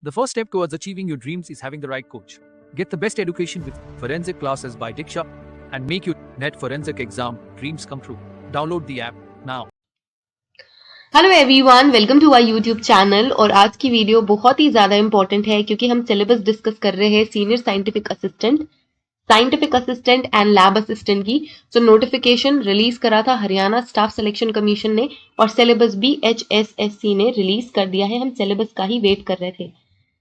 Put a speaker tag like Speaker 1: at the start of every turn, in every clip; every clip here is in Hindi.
Speaker 1: The first step towards achieving your dreams is having the right coach. Get the best education with forensic classes by Diksha and make your net forensic exam dreams come true. Download the app now.
Speaker 2: Hello everyone, welcome to our YouTube channel. और आज की वीडियो बहुत ही ज़्यादा इंपॉर्टेंट है क्योंकि हम सिलेबस डिस्कस कर रहे हैं senior scientific assistant and lab assistant की। सो नोटिफिकेशन रिलीज करा था हरियाणा स्टाफ सिलेक्शन कमीशन ने और सिलेबस भी HSSC ने रिलीज कर दिया है। हम सिलेबस का ही वेट कर रहे थे।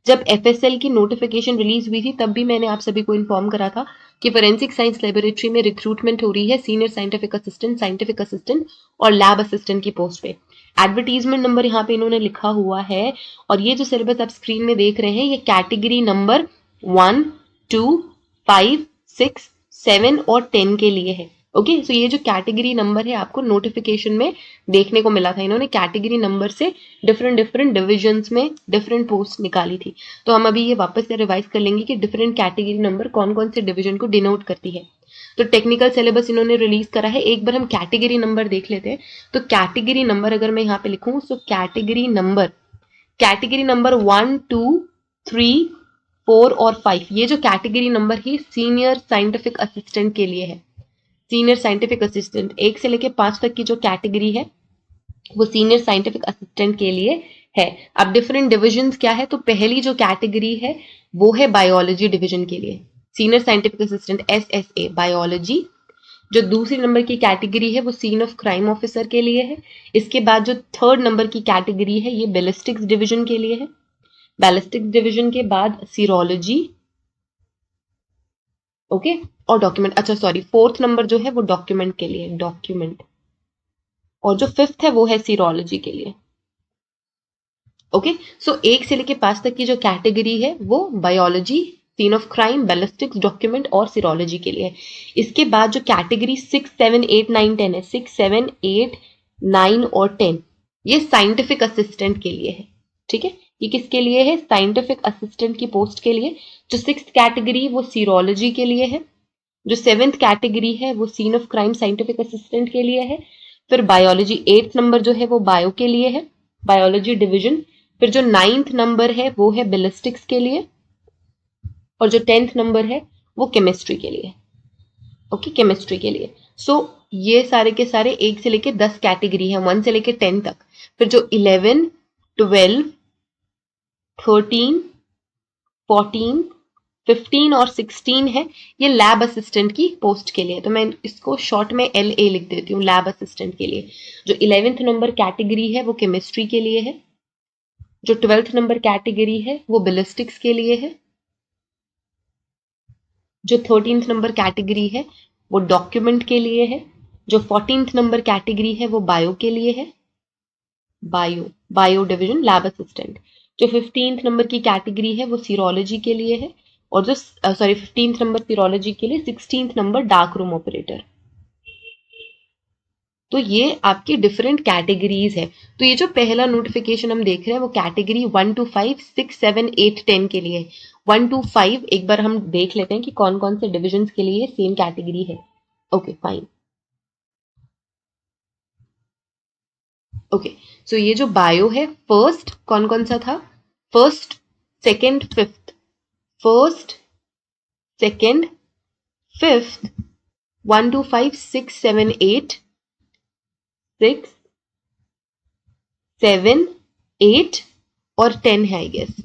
Speaker 2: जब FSL की नोटिफिकेशन रिलीज हुई थी तब भी मैंने आप सभी को इन्फॉर्म करा था कि फोरेंसिक साइंस लेबोरेटरी में रिक्रूटमेंट हो रही है सीनियर साइंटिफिक असिस्टेंट और लैब असिस्टेंट की पोस्ट पे। एडवर्टीजमेंट नंबर यहाँ पे इन्होंने लिखा हुआ है और ये जो सिलेबस आप स्क्रीन में देख रहे हैं ये कैटेगरी नंबर 1, 2, 5, 6, 7 और 10 के लिए है। ओके, सो ये जो कैटेगरी नंबर है आपको नोटिफिकेशन में देखने को मिला था। इन्होंने कैटेगरी नंबर से डिफरेंट डिविजन्स में डिफरेंट पोस्ट निकाली थी। तो हम अभी ये वापस से रिवाइज कर लेंगे कि डिफरेंट कैटेगरी नंबर कौन कौन से डिवीजन को डिनोट करती है। तो टेक्निकल सिलेबस इन्होंने रिलीज करा है। एक बार हम कैटेगरी नंबर देख लेते हैं। तो कैटेगरी नंबर अगर मैं यहाँ पे लिखूं तो कैटेगरी नंबर 1, 2, 3, 4 और 5 ये जो कैटेगरी नंबर है सीनियर साइंटिफिक असिस्टेंट के लिए है। सीनियर साइंटिफिक असिस्टेंट 1 से लेके 5 तक की जो कैटेगरी है वो सीनियर साइंटिफिक असिस्टेंट के लिए है। अब डिफरेंट डिविजन्स क्या है, तो पहली जो कैटेगरी है वो है बायोलॉजी डिवीजन के लिए, senior scientific assistant SSA biology. जो दूसरी नंबर की कैटेगरी है वो सीन ऑफ क्राइम ऑफिसर के लिए है। इसके बाद जो थर्ड नंबर की कैटेगरी है ये बैलिस्टिक्स डिवीजन के लिए है। बैलिस्टिक्स डिवीजन के बाद सीरोलॉजी, ओके, और डॉक्यूमेंट। अच्छा सॉरी, फोर्थ नंबर जो है वो डॉक्यूमेंट के लिए, डॉक्यूमेंट। और जो फिफ्थ है वो है सीरोलॉजी के लिए। ओके, सो 1 से लेके 5 तक की जो कैटेगरी है वो biology, scene of crime, ballistics, document और सीरोलॉजी के लिए है। इसके बाद जो कैटेगरी 6, 7, 8, 9, 10 है, 6, 7, 8, 9 और 10 ये साइंटिफिक असिस्टेंट के लिए है। ठीक है, ये किसके लिए है? साइंटिफिक असिस्टेंट की पोस्ट के लिए। जो 6th कैटेगरी वो सीरोलॉजी के लिए है। जो 7th कैटेगरी है वो scene of crime scientific assistant के लिए है। फिर बायोलॉजी 8th नंबर जो है वो बायो के लिए है, बायोलॉजी डिवीजन। फिर जो 9th नंबर है वो है बैलिस्टिक्स के लिए और जो 10th नंबर है वो केमिस्ट्री के लिए। ओके, केमिस्ट्री के लिए। सो ये सारे के सारे 1 से लेके 10 कैटेगरी है, 1 से लेके 10 तक। फिर जो 11, 12, 13, 14, 15 और 16 है ये लैब असिस्टेंट की पोस्ट के लिए। तो मैं इसको शॉर्ट में LA लिख देती हूँ, लैब असिस्टेंट के लिए। जो 11th नंबर कैटेगरी है वो केमिस्ट्री के लिए है। जो 12th नंबर कैटेगरी है वो बैलिस्टिक्स के लिए है। जो 13th नंबर कैटेगरी है वो डॉक्यूमेंट के लिए है। जो 14th नंबर कैटेगरी है वो बायो के लिए है, बायो डिवीजन लैब असिस्टेंट। जो 15th नंबर की कैटेगरी है वो सीरोलॉजी के लिए है और जो 15th नंबर सीरोलॉजी के लिए, 16th number dark room operator. तो ये आपकी डिफरेंट कैटेगरीज है। तो ये जो पहला नोटिफिकेशन हम देख रहे हैं वो कैटेगरी 1 to 5, 6, 7, 8, 10 के लिए। 1 to 5 एक बार हम देख लेते हैं कि कौन कौन से डिविजन के लिए सेम कैटेगरी है। Okay fine. ओके, सो ये जो बायो है फर्स्ट कौन कौन सा था? First, second, fifth. First, second, fifth, 1 to 5, 6, 7, 8, 6, 7, 8 और 10 है आई गेस,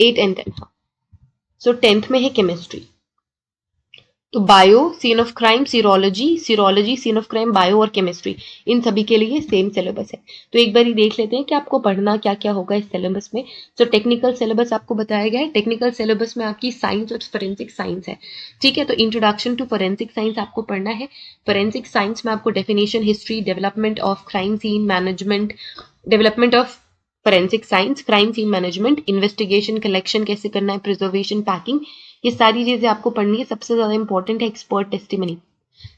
Speaker 2: 8 and 10। हाँ, सो 10th में है केमिस्ट्री। तो bio, scene of crime, serology, scene of crime, bio और केमिस्ट्री, इन सभी के लिए सेम सिलेबस है। तो एक बार ही देख लेते हैं कि आपको पढ़ना क्या क्या होगा इस सिलेबस में। तो टेक्निकल सिलेबस आपको बताया गया है। टेक्निकल सिलेबस में आपकी साइंस और फोरेंसिक साइंस है। ठीक है, तो इंट्रोडक्शन टू फोरेंसिक साइंस आपको पढ़ना है। फोरेंसिक साइंस में आपको definition, history, development of crime scene management, development of forensic science, crime scene management, investigation, collection कैसे करना है, प्रिजर्वेशन, पैकिंग, ये सारी चीजें आपको पढ़नी है। सबसे ज्यादा इंपॉर्टेंट है एक्सपर्ट टेस्टिमनी।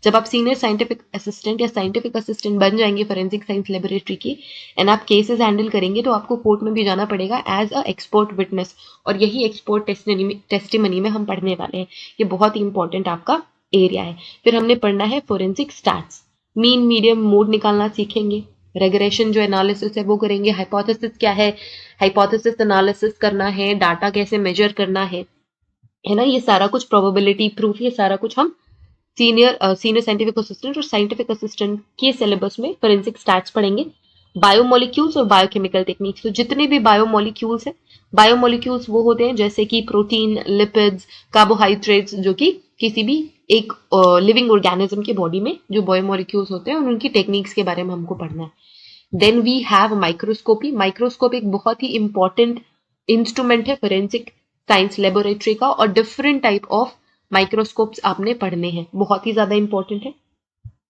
Speaker 2: जब आप सीनियर साइंटिफिक असिस्टेंट या साइंटिफिक असिस्टेंट बन जाएंगे फोरेंसिक साइंस लेबोरेटरी की एंड आप केसेस हैंडल करेंगे तो आपको कोर्ट में भी जाना पड़ेगा एज अ एक्सपर्ट विटनेस। और यही एक्सपर्ट टेस्टिमनी में हम पढ़ने वाले हैं। ये बहुत ही इंपॉर्टेंट आपका एरिया है। फिर हमने पढ़ना है forensic stats, mean, medium, mode निकालना सीखेंगे। रेग्रेशन जो एनालिसिस है वो करेंगे, हाइपोथेसिस क्या है, हाइपोथेसिस एनालिसिस करना है, डाटा कैसे मेजर करना है ना, ये सारा कुछ प्रोबेबिलिटी प्रूफ, ये सारा कुछ हम सीनियर साइंटिफिक असिस्टेंट और साइंटिफिक असिस्टेंट के सिलेबस में फोरेंसिक स्टैट्स पढ़ेंगे। बायोमोलिक्यूल्स और बायोकेमिकल टेक्निक्स, तो जितने भी बायोमोलिक्यूल्स हैं, बायोमोलिक्यूल्स वो होते हैं जैसे कि प्रोटीन, लिपिड्स, कार्बोहाइड्रेट्स, जो कि किसी भी एक लिविंग ऑर्गेनिज्म के बॉडी में जो बायोमोलिक्यूल्स होते हैं और उनकी टेक्निक्स के बारे में हमको पढ़ना है। Then we have microscopy. Microscope एक बहुत ही इंपॉर्टेंट इंस्ट्रूमेंट है फोरेंसिक साइंस लेबोरेटरी का, और डिफरेंट टाइप ऑफ माइक्रोस्कोप्स आपने पढ़ने हैं, बहुत ही ज्यादा इंपॉर्टेंट है।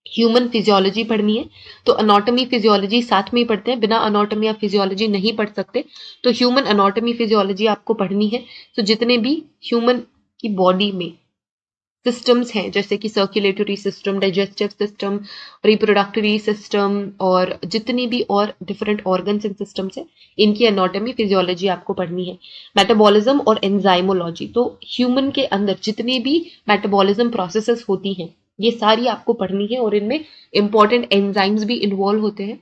Speaker 2: ह्यूमन फिजियोलॉजी पढ़नी है, तो अनाटॉमी फिजियोलॉजी साथ में ही पढ़ते हैं, बिना अनाटॉमी या फिजियोलॉजी नहीं पढ़ सकते, तो ह्यूमन अनाटॉमी फिजियोलॉजी आपको पढ़नी है। तो जितने भी ह्यूमन की बॉडी में सिस्टम्स हैं, जैसे कि circulatory system, digestive system, reproductive system, और जितनी भी और डिफरेंट ऑर्गन्स एंड सिस्टम्स हैं, इनकी एनाटॉमी फिजियोलॉजी आपको पढ़नी है। मेटाबॉलिज्म और एंजाइमोलॉजी, तो ह्यूमन के अंदर जितनी भी मेटाबॉलिज्म प्रोसेसेस होती हैं, ये सारी आपको पढ़नी है, और इनमें इंपॉर्टेंट एंजाइम्स भी इन्वॉल्व होते हैं।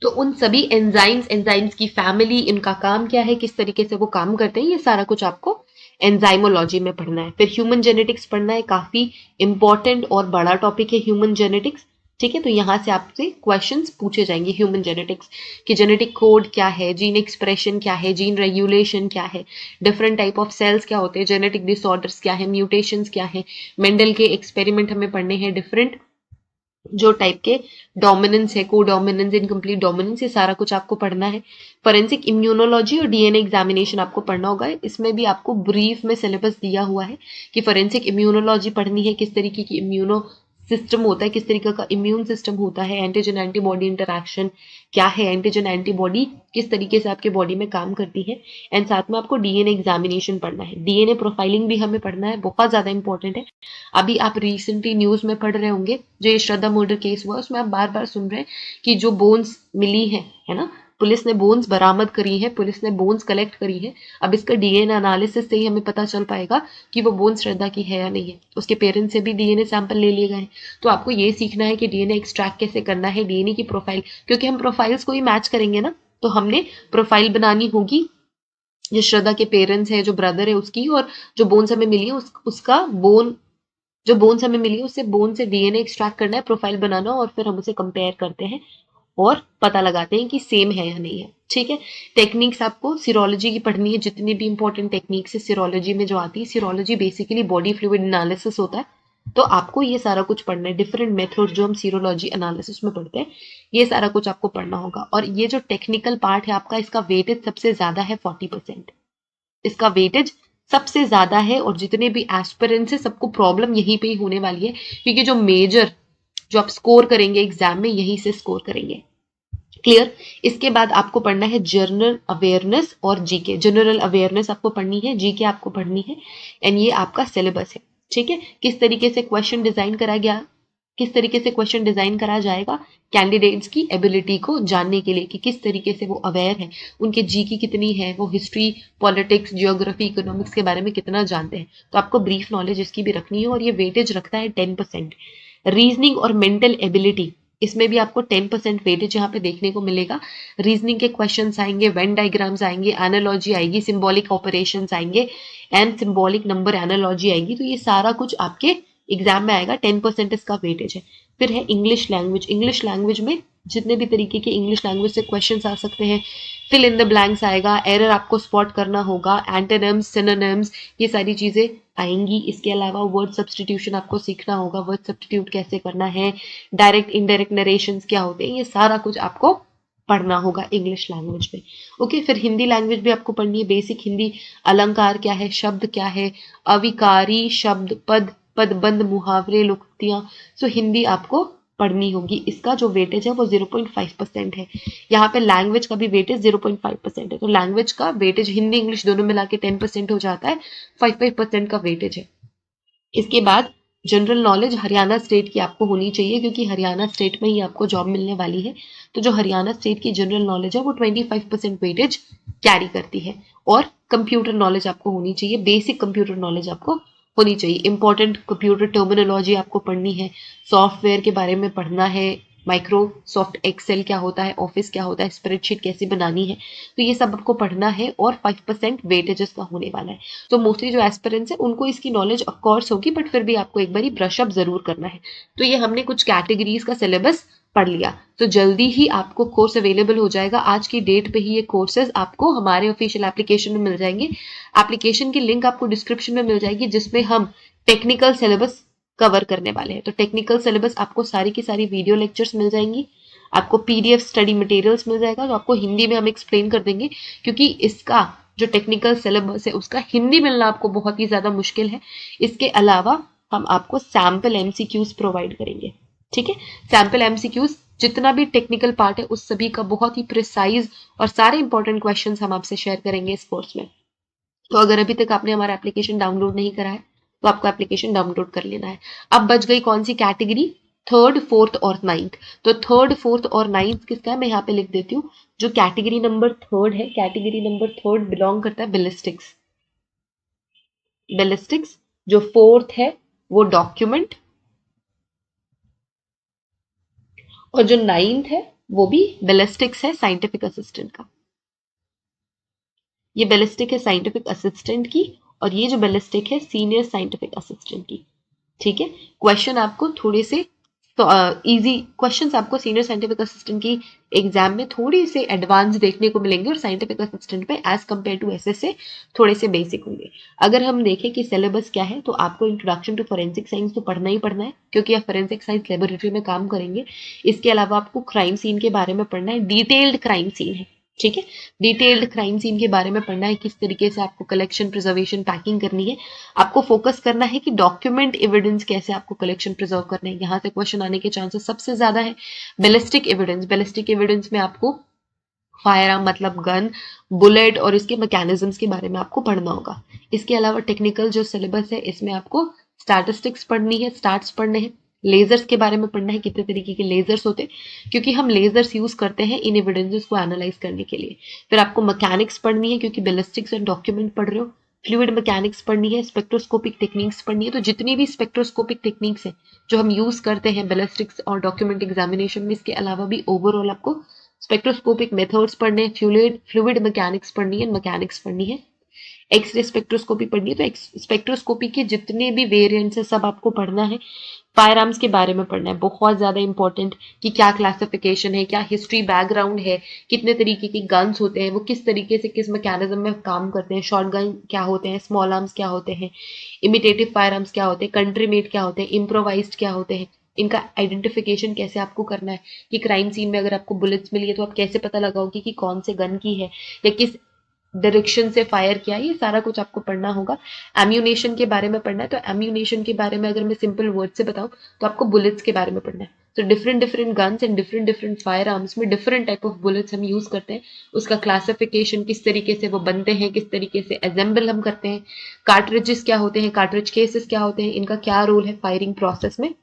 Speaker 2: तो उन सभी एंजाइम्स की फैमिली, इनका काम क्या है, किस तरीके से वो काम करते हैं, ये सारा कुछ आपको एंजाइमोलॉजी में पढ़ना है। फिर ह्यूमन जेनेटिक्स पढ़ना है, काफी इंपॉर्टेंट और बड़ा टॉपिक है ह्यूमन जेनेटिक्स। ठीक है, तो यहां से आपसे क्वेश्चंस पूछे जाएंगे ह्यूमन जेनेटिक्स कि जेनेटिक कोड क्या है, जीन एक्सप्रेशन क्या है, जीन रेगुलेशन क्या है, डिफरेंट टाइप ऑफ सेल्स क्या होते हैं, जेनेटिक डिसऑर्डर्स क्या है, म्यूटेशंस क्या है, मेंडल के एक्सपेरिमेंट हमें पढ़ने हैं, डिफरेंट जो टाइप के डोमिनेंस है, को डोमिनेंस, इनकम्प्लीट डोमिनेंस, ये सारा कुछ आपको पढ़ना है। फोरेंसिक इम्यूनोलॉजी और डीएनए एग्जामिनेशन आपको पढ़ना होगा। इसमें भी आपको ब्रीफ में सिलेबस दिया हुआ है कि फोरेंसिक इम्यूनोलॉजी पढ़नी है, किस तरीके की इम्यूनो सिस्टम होता है, किस तरीके का इम्यून सिस्टम होता है, एंटीजन एंटीबॉडी इंटरैक्शन क्या है, एंटीजन एंटीबॉडी किस तरीके से आपके बॉडी में काम करती है, एंड साथ में आपको डीएनए एग्जामिनेशन पढ़ना है। डीएनए प्रोफाइलिंग भी हमें पढ़ना है, बहुत ज्यादा इंपॉर्टेंट है। अभी आप रिसेंटली न्यूज में पढ़ रहे होंगे, जो ये श्रद्धा मर्डर केस हुआ, उसमें आप बार बार सुन रहे हैं कि जो बोन्स मिली है ना, पुलिस ने बोन्स बरामद करी है, पुलिस ने बोन्स कलेक्ट करी है। अब इसका डीएनए एनालिसिस से ही हमें पता चल पाएगा कि वो बोन्स श्रद्धा की है या नहीं है। उसके पेरेंट्स से भी डीएनए सैंपल ले लिए गए। तो आपको ये सीखना है कि डीएनए एक्सट्रैक्ट कैसे करना है, डीएनए की प्रोफाइल, क्योंकि हम प्रोफाइल्स को ही मैच करेंगे ना, तो हमने प्रोफाइल बनानी होगी जो श्रद्धा के पेरेंट्स है, जो ब्रदर है उसकी, और जो बोन्स हमें मिली है उसका जो बोन्स हमें मिली है उससे बोन से डीएनए एक्सट्रैक्ट करना है, प्रोफाइल बनाना, और फिर हम उसे कंपेयर करते हैं और पता लगाते हैं कि सेम है या नहीं है। ठीक है, टेक्निक्स आपको सीरोलॉजी की पढ़नी है, जितनी भी इंपॉर्टेंट टेक्निक्स है सीरोलॉजी में जो आती है। Serology basically body fluid analysis होता है, तो आपको ये सारा कुछ पढ़ना है। डिफरेंट मेथड जो हम सीरोलॉजी एनालिसिस में पढ़ते हैं, ये सारा कुछ आपको पढ़ना होगा। और ये जो टेक्निकल पार्ट है आपका, इसका वेटेज सबसे ज्यादा है 40%, इसका वेटेज सबसे ज्यादा है, और जितने भी एस्पिरेंट्स है सबको प्रॉब्लम यहीं पे ही होने वाली है, क्योंकि जो मेजर जो आप स्कोर करेंगे एग्जाम में, यहीं से स्कोर करेंगे। क्लियर। इसके बाद आपको पढ़ना है जनरल अवेयरनेस और जीके। जनरल अवेयरनेस आपको पढ़नी है, जीके आपको पढ़नी है, एंड ये आपका सिलेबस है। ठीक है, किस तरीके से क्वेश्चन डिजाइन करा गया, किस तरीके से क्वेश्चन डिजाइन करा जाएगा कैंडिडेट्स की एबिलिटी को जानने के लिए कि किस तरीके से वो अवेयर है, उनके जीके कितनी है, वो हिस्ट्री, पॉलिटिक्स, जियोग्राफी, इकोनॉमिक्स के बारे में कितना जानते हैं। तो आपको ब्रीफ नॉलेज इसकी भी रखनी है, और ये वेटेज रखता है 10%। रीजनिंग और मेंटल एबिलिटी, इसमें भी आपको 10% वेटेज यहाँ पे देखने को मिलेगा। रीजनिंग के क्वेश्चंस आएंगे, वेन डायग्राम्स आएंगे, एनालॉजी आएगी, सिंबॉलिक ऑपरेशंस आएंगे, एंड सिंबॉलिक नंबर एनालॉजी आएगी। तो ये सारा कुछ आपके एग्जाम में आएगा, 10% इसका वेटेज है। फिर है इंग्लिश लैंग्वेज। इंग्लिश लैंग्वेज में जितने भी तरीके के इंग्लिश लैंग्वेज से क्वेश्चंस आ सकते हैं, फिल इन द ब्लैंक्स आएगा, एरर आपको स्पॉट करना होगा, एंटोनिम्स, सिनोनिम्स, ये सारी चीजें आएंगी। इसके अलावा वर्ड सब्स्टिट्यूशन आपको सीखना होगा, वर्ड सब्स्टिट्यूट कैसे करना है, डायरेक्ट इनडायरेक्ट नरेशंस क्या होते हैं, ये सारा कुछ आपको पढ़ना होगा इंग्लिश लैंग्वेज में। ओके, फिर हिंदी लैंग्वेज भी आपको पढ़नी है। बेसिक हिंदी, अलंकार क्या है, शब्द क्या है, अविकारी शब्द, पद, पदबंध, मुहावरे, लोकोक्तियां, सो हिंदी आपको पढ़नी होगी। इसका जो वेटेज है वो 0.5% है। यहाँ पे लैंग्वेज का भी वेटेज 0.5% है, तो लैंग्वेज का वेटेज हिंदी इंग्लिश दोनों मिला के 10% हो जाता है, 5% का वेटेज है। इसके बाद जनरल नॉलेज हरियाणा स्टेट की आपको होनी चाहिए, क्योंकि हरियाणा स्टेट में ही आपको जॉब मिलने वाली है। तो जो हरियाणा स्टेट की जनरल नॉलेज है वो 25% वेटेज कैरी करती है। और कंप्यूटर नॉलेज आपको होनी चाहिए, बेसिक कंप्यूटर नॉलेज आपको होनी चाहिए। इंपॉर्टेंट कंप्यूटर टर्मिनोलॉजी आपको पढ़नी है, सॉफ्टवेयर के बारे में पढ़ना है, माइक्रोसॉफ्ट एक्सेल क्या होता है, ऑफिस क्या होता है, स्प्रेडशीट कैसे बनानी है, तो ये सब आपको पढ़ना है और 5% वेटेजेस का होने वाला है। तो मोस्टली जो एस्पिरेंट्स है उनको इसकी नॉलेज ऑफकोर्स होगी, बट फिर भी आपको एक बारी ब्रश अप जरूर करना है। तो ये हमने कुछ कैटेगरीज का सिलेबस पढ़ लिया, तो जल्दी ही आपको कोर्स अवेलेबल हो जाएगा। आज की डेट पे ही ये कोर्सेज आपको हमारे ऑफिशियल एप्लीकेशन में मिल जाएंगे। एप्लीकेशन की लिंक आपको डिस्क्रिप्शन में मिल जाएगी, जिसमें हम टेक्निकल सिलेबस कवर करने वाले हैं। तो टेक्निकल सिलेबस आपको सारी की सारी वीडियो लेक्चर्स मिल जाएंगी, आपको पीडीएफ स्टडी मटेरियल्स मिल जाएगा, तो आपको हिंदी में हम एक्सप्लेन कर देंगे, क्योंकि इसका जो टेक्निकल सिलेबस है उसका हिंदी मिलना आपको बहुत ही ज्यादा मुश्किल है। इसके अलावा हम आपको सैम्पल एमसीक्यूज प्रोवाइड करेंगे, ठीक है। सैम्पल एमसीक्यूज जितना भी टेक्निकल पार्ट है उस सभी का बहुत ही प्रिसाइज और सारे इंपॉर्टेंट क्वेश्चंस हम आपसे शेयर करेंगे इस कोर्स में। तो अगर अभी तक आपने हमारा एप्लीकेशन डाउनलोड नहीं करा है तो आपको एप्लीकेशन डाउनलोड कर लेना है। अब बच गई कौन सी कैटेगरी, थर्ड, फोर्थ और नाइन्थ। तो थर्ड, फोर्थ और नाइन्थ किसका है मैं यहाँ पे लिख देती हूँ। जो कैटेगरी नंबर थर्ड है, कैटेगरी नंबर थर्ड बिलोंग करता है बैलिस्टिक्स। बैलिस्टिक्स। जो फोर्थ है वो डॉक्यूमेंट, और जो नाइन्थ है वो भी बैलिस्टिक्स है, साइंटिफिक असिस्टेंट का। ये बैलिस्टिक है साइंटिफिक असिस्टेंट की, और ये जो बैलिस्टिक है सीनियर साइंटिफिक असिस्टेंट की, ठीक है। क्वेश्चन आपको थोड़े से इजी क्वेश्चंस आपको सीनियर साइंटिफिक असिस्टेंट की एग्जाम में थोड़ी से एडवांस देखने को मिलेंगे, और साइंटिफिक असिस्टेंट में एज कंपेयर टू एसएसए थोड़े से बेसिक होंगे। अगर हम देखें कि सिलेबस क्या है, तो आपको इंट्रोडक्शन टू फोरेंसिक साइंस तो पढ़ना ही पढ़ना है, क्योंकि आप फोरेंसिक साइंस लेबोरेटरी में काम करेंगे। इसके अलावा आपको क्राइम सीन के बारे में पढ़ना है, डिटेल्ड क्राइम सीन है, ठीक है। डिटेल्ड क्राइम सीन के बारे में पढ़ना है, किस तरीके से आपको कलेक्शन, प्रिजर्वेशन, पैकिंग करनी है। आपको फोकस करना है कि डॉक्यूमेंट एविडेंस कैसे आपको कलेक्शन, प्रिजर्व करना है। यहाँ से क्वेश्चन आने के चांसेस सबसे ज्यादा है। बैलिस्टिक एविडेंस, बैलिस्टिक एविडेंस में आपको फायर आर्म मतलब गन, बुलेट और इसके मैकेनिज्म्स के बारे में आपको पढ़ना होगा। इसके अलावा टेक्निकल जो सिलेबस है इसमें आपको स्टैटिस्टिक्स पढ़नी है, स्टार्ट्स पढ़ने हैं, लेजर्स के बारे में पढ़ना है, कितने तरीके के लेजर्स होते हैं, क्योंकि हम लेजर्स यूज करते हैं इन एविडेंसेस को एनालाइज करने के लिए। फिर आपको मैकेनिक्स पढ़नी है, क्योंकि बैलिस्टिक्स एंड डॉक्यूमेंट पढ़ रहे हो। फ्लूइड मैकेनिक्स पढ़नी है, स्पेक्ट्रोस्कोपिक टेक्निक्स पढ़नी है। तो जितनी भी स्पेक्ट्रोस्कोपिक टेक्निक्स हैं जो हम यूज करते हैं बैलिस्टिक्स और डॉक्यूमेंट एग्जामिनेशन में, इसके अलावा भी ओवरऑल आपको स्पेक्ट्रोस्कोपिक मेथड्स पढ़ने, फ्लूइड मैकेनिक्स पढ़नी है, मैकेनिक्स पढ़नी है, एक्सरे स्पेक्ट्रोस्कोपी पढ़नी है। तो स्पेक्ट्रोस्कोपी के जितने भी वेरिएंट्स है सब आपको पढ़ना है। फायर आर्म्स के बारे में पढ़ना है, बहुत ज्यादा इंपॉर्टेंट, कि क्या क्लासिफिकेशन है, क्या हिस्ट्री बैकग्राउंड है, कितने तरीके की गन्स होते हैं, वो किस तरीके से किस मैकेनिज्म में काम करते हैं, शॉर्ट गन क्या होते हैं, स्मॉल आर्म्स क्या होते हैं, इमिटेटिव फायर आर्म्स क्या होते हैं, कंट्री मेड क्या होते हैं, इम्प्रोवाइज्ड क्या होते हैं, इनका आइडेंटिफिकेशन कैसे आपको करना है। कि क्राइम सीन में अगर आपको बुलेट्स मिली है तो आप कैसे पता लगाओगे कि कौन से गन की है या किस डायरेक्शन से फायर किया, ये सारा कुछ आपको पढ़ना होगा। एम्यूनेशन के बारे में पढ़ना है, तो एम्यूनेशन के बारे में अगर मैं सिंपल वर्ड से बताऊं तो आपको बुलेट्स के बारे में पढ़ना है। तो different different guns and different different fire arms में डिफरेंट टाइप ऑफ बुलेट्स हम यूज करते हैं, उसका क्लासिफिकेशन, किस तरीके से वो बनते हैं, किस तरीके से असेंबल हम करते हैं, कार्ट्रिजेस क्या होते हैं, कार्ट्रिज केसेस क्या होते हैं, इनका क्या रोल है फायरिंग प्रोसेस में,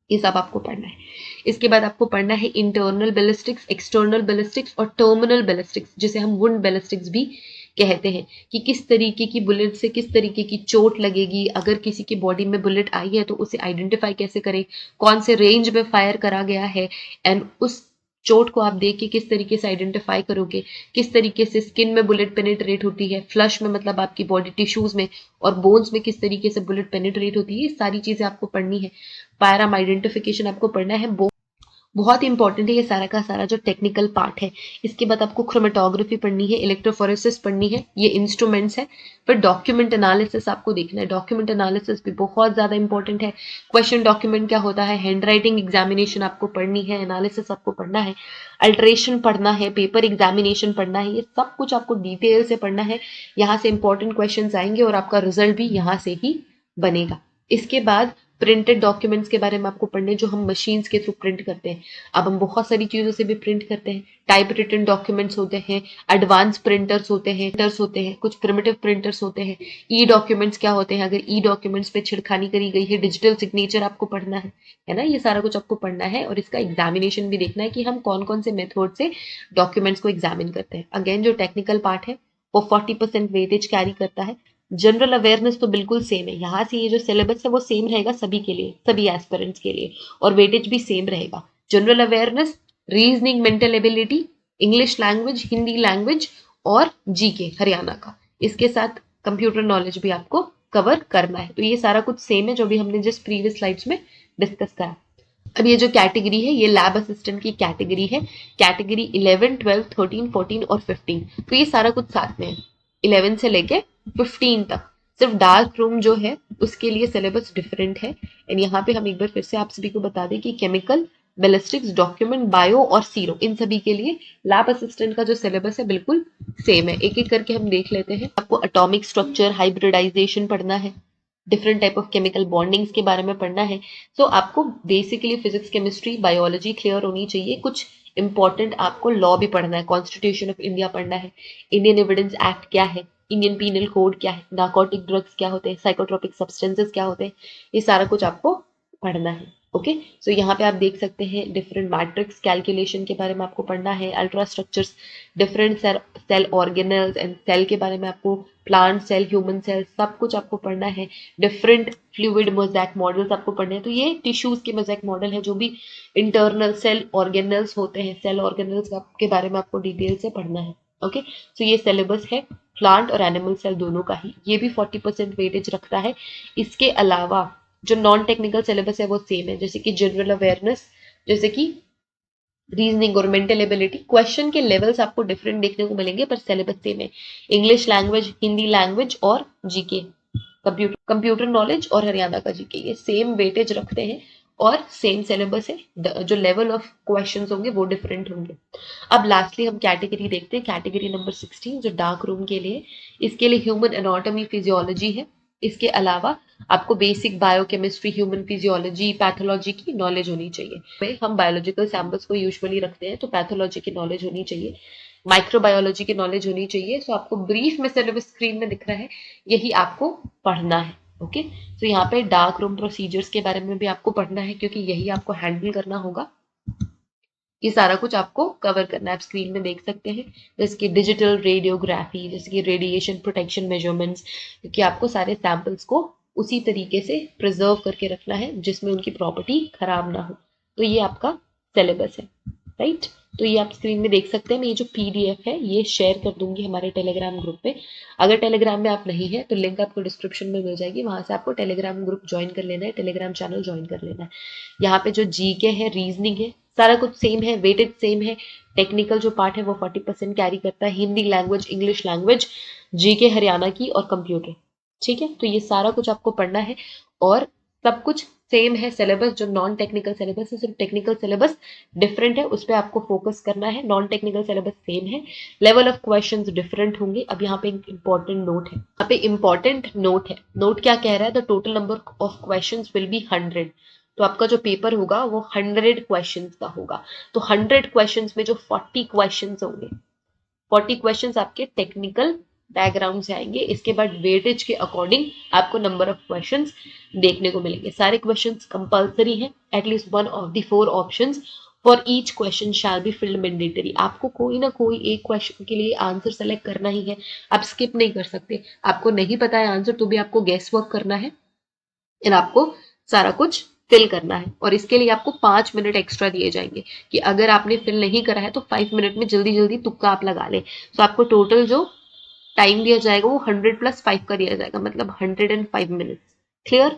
Speaker 2: ये सब आपको पढ़ना है। इसके बाद आपको पढ़ना है इंटरनल बैलिस्टिक्स, एक्सटर्नल बैलिस्टिक्स और टर्मिनल बैलिस्टिक्स, जिसे हम वुंड बैलिस्टिक्स भी कहते हैं, कि किस तरीके की बुलेट से किस तरीके की चोट लगेगी, अगर किसी की बॉडी में बुलेट आई है तो उसे आइडेंटिफाई कैसे करें, कौन से रेंज में फायर करा गया है, एंड उस चोट को आप देख के किस तरीके से आइडेंटिफाई करोगे, किस तरीके से स्किन में बुलेट पेनिट्रेट होती है, फ्लश में मतलब आपकी बॉडी टिश्यूज में, और बोन्स में किस तरीके से बुलेट पेनिट्रेट होती है, ये सारी चीजें आपको पढ़नी है। फायर आर्म आइडेंटिफिकेशन आपको पढ़ना है, बहुत इंपॉर्टेंट है ये सारा का सारा जो टेक्निकल पार्ट है। इसके बाद आपको क्रोमेटोग्राफी पढ़नी है, इलेक्ट्रोफोरेसिस पढ़नी है, ये इंस्ट्रूमेंट्स है। फिर डॉक्यूमेंट एनालिसिस आपको देखना है, डॉक्यूमेंट एनालिसिस भी बहुत ज्यादा इंपॉर्टेंट है। क्वेश्चन डॉक्यूमेंट क्या होता है, हैंड राइटिंग एग्जामिनेशन आपको पढ़नी है, एनालिसिस आपको पढ़ना है, अल्ट्रेशन पढ़ना है, पेपर एग्जामिनेशन पढ़ना है, ये सब कुछ आपको डिटेल से पढ़ना है। यहाँ से इंपॉर्टेंट क्वेश्चन आएंगे और आपका रिजल्ट भी यहाँ से ही बनेगा। इसके बाद प्रिंटेड डॉक्यूमेंट्स के बारे में आपको पढ़ने, जो हम मशीन्स के थ्रू प्रिंट करते हैं। अब हम बहुत सारी चीजों से भी प्रिंट करते हैं, टाइप रिटन डॉक्यूमेंट्स होते हैं, एडवांस प्रिंटर्स होते हैं, कुछ प्रिमिटिव प्रिंटर्स होते हैं, ई डॉक्यूमेंट्स क्या होते हैं, अगर ई डॉक्यूमेंट्स पे छिड़खानी करी गई है, डिजिटल सिग्नेचर आपको पढ़ना है ना, ये सारा कुछ आपको पढ़ना है। और इसका एग्जामिनेशन भी देखना है कि हम कौन कौन से मेथड से डॉक्यूमेंट्स को एग्जामिन करते हैं। अगेन जो टेक्निकल पार्ट है वो 40% वेटेज कैरी करता है, जनरल अवेयरनेस तो बिल्कुल सेम है, यहाँ से ये जो सिलेबस है वो सेम रहेगा सभी के लिए, सभी एस्पिरेंट्स के लिए, और वेटेज भी सेम रहेगा। General awareness, reasoning, mental ability, English language, Hindi language और जीके हरियाणा का, इसके साथ कंप्यूटर नॉलेज भी आपको कवर करना है। तो ये सारा कुछ सेम है जो भी हमने जिस प्रीवियस स्लाइड्स में डिस्कस करा। अब ये जो कैटेगरी है ये लैब असिस्टेंट की कैटेगरी है, कैटेगरी 11, 12, 13, 14 और 15। तो ये सारा कुछ साथ में है 11 से लेके 15 तक। सिर्फ डार्क रूम जो है उसके लिए सिलेबस डिफरेंट है। एंड यहाँ पे हम एक बार फिर से आप सभी को बता दें कि केमिकल, बैलिस्टिक्स, डॉक्यूमेंट, बायो और सीरो, इन सभी के लिए लैब असिस्टेंट का जो सिलेबस है बिल्कुल सेम है। एक एक करके हम देख लेते हैं। आपको एटॉमिक स्ट्रक्चर, हाइब्रिडाइजेशन पढ़ना है, different type of chemical bondings के बारे में पढ़ना है। तो आपको basically physics, chemistry, biology clear होनी चाहिए। कुछ इंपॉर्टेंट आपको लॉ भी पढ़ना है, कॉन्स्टिट्यूशन ऑफ इंडिया पढ़ना है, इंडियन एविडेंस एक्ट क्या है, इंडियन पीनल कोड क्या है, नार्कोटिक ड्रग्स क्या होते हैं, साइकोट्रोपिक सब्सटेंसेस क्या होते हैं, ये सारा कुछ आपको पढ़ना है। ओके, सो यहाँ पे आप देख सकते हैं डिफरेंट मैट्रिक्स कैलकुलेशन के बारे में आपको पढ़ना है, ultra structures, different cell organelles and cell के बारे में आपको, प्लांट सेल, ह्यूमन सेल, सब कुछ आपको पढ़ना है। डिफरेंट फ्लूइड मोज़ेक मॉडल्स आपको पढ़ने हैं। तो ये टिश्यूज के मोज़ेक मॉडल है, जो भी इंटरनल सेल ऑर्गेनल्स होते हैं, सेल ऑर्गेनल्स के बारे में आपको डिटेल से पढ़ना है। ओके, सो ये सिलेबस है प्लांट और एनिमल सेल दोनों का ही। ये भी 40% वेटेज रखता है। इसके अलावा जो नॉन टेक्निकल सिलेबस है वो सेम है, जैसे कि जनरल अवेयरनेस, जैसे कि रीजनिंग और मेंटल एबिलिटी। क्वेश्चन के लेवल्स आपको डिफरेंट देखने को मिलेंगे पर सिलेबस सेम है। इंग्लिश लैंग्वेज, हिंदी लैंग्वेज और जीके, कंप्यूटर नॉलेज और हरियाणा का जीके, ये सेम वेटेज रखते हैं और सेम सिलेबस है। जो लेवल ऑफ क्वेश्चंस होंगे वो डिफरेंट होंगे। अब लास्टली हम कैटेगरी देखते हैं, कैटेगरी नंबर 16 जो डार्क रूम के लिए, इसके लिए ह्यूमन एनाटॉमी, फिजियोलॉजी है। इसके अलावा आपको basic biochemistry, human physiology, pathology की नॉलेज होनी चाहिए। हम बायोलॉजिकल सैंपल्स को यूजुअली रखते हैं तो पैथोलॉजी की नॉलेज होनी चाहिए, माइक्रोबायोलॉजी की नॉलेज होनी चाहिए। सो आपको ब्रीफ में सिलेबस स्क्रीन में दिख रहा है, यही आपको पढ़ना है। ओके, तो यहाँ पे डार्क रूम प्रोसीजर्स के बारे में भी आपको पढ़ना है क्योंकि यही आपको हैंडल करना होगा। ये सारा कुछ आपको कवर करना है, आप स्क्रीन में देख सकते हैं। जैसे कि डिजिटल रेडियोग्राफी, जैसे कि रेडिएशन प्रोटेक्शन मेजरमेंट्स, क्योंकि आपको सारे सैंपल्स को उसी तरीके से प्रिजर्व करके रखना है जिसमें उनकी प्रॉपर्टी खराब ना हो। तो ये आपका सिलेबस है, राइट। तो ये आप स्क्रीन में देख सकते हैं। मैं ये जो पीडीएफ है ये शेयर कर दूंगी हमारे टेलीग्राम ग्रुप पे। अगर टेलीग्राम में आप नहीं है तो लिंक आपको डिस्क्रिप्शन में मिल जाएगी, वहां से आपको टेलीग्राम ग्रुप ज्वाइन कर लेना है, टेलीग्राम चैनल ज्वाइन कर लेना है। यहाँ पे जो जीके है, रीजनिंग है, सारा कुछ सेम है, वेटेज सेम है। टेक्निकल जो पार्ट है वो 40% कैरी करता है, Hindi language, English language, GK Haryana की और कंप्यूटर। ठीक है, तो ये सारा कुछ आपको पढ़ना है और सब कुछ सेम है सिलेबस। जो नॉन टेक्निकल सिलेबस है, सिर्फ टेक्निकल सिलेबस डिफरेंट है, उस पर आपको फोकस करना है। नॉन टेक्निकल सिलेबस सेम है, लेवल ऑफ क्वेश्चंस डिफरेंट होंगे। अब यहाँ पे इंपॉर्टेंट नोट है, यहाँ पे इंपॉर्टेंट नोट है। नोट क्या कह रहा है, the total number of questions will be 100। तो आपका जो पेपर होगा वो 100 क्वेश्चंस का होगा। तो 100 क्वेश्चंस में जो 40 क्वेश्चंस होंगे, 40 क्वेश्चंस आपके टेक्निकल बैकग्राउंड से आएंगे। इसके बाद वेटेज के अकॉर्डिंग आपको नंबर ऑफ क्वेश्चंस देखने को मिलेंगे। सारे क्वेश्चंस कंपलसरी हैं, at least one of the 4 options for each question shall be filled mandatory. आपको कोई ना कोई एक क्वेश्चन के लिए आंसर सेलेक्ट करना ही है, आप स्किप नहीं कर सकते। आपको नहीं पता है आंसर तो भी आपको गेस वर्क करना है एंड आपको सारा कुछ फिल करना है। और इसके लिए आपको 5 मिनट एक्स्ट्रा दिए जाएंगे कि अगर आपने फिल नहीं करा है तो 5 मिनट में जल्दी जल्दी तुक्का आप लगा लें। तो आपको टोटल जो टाइम दिया जाएगा वो 100 + 5 का दिया जाएगा, मतलब 105 मिनट्स। क्लियर।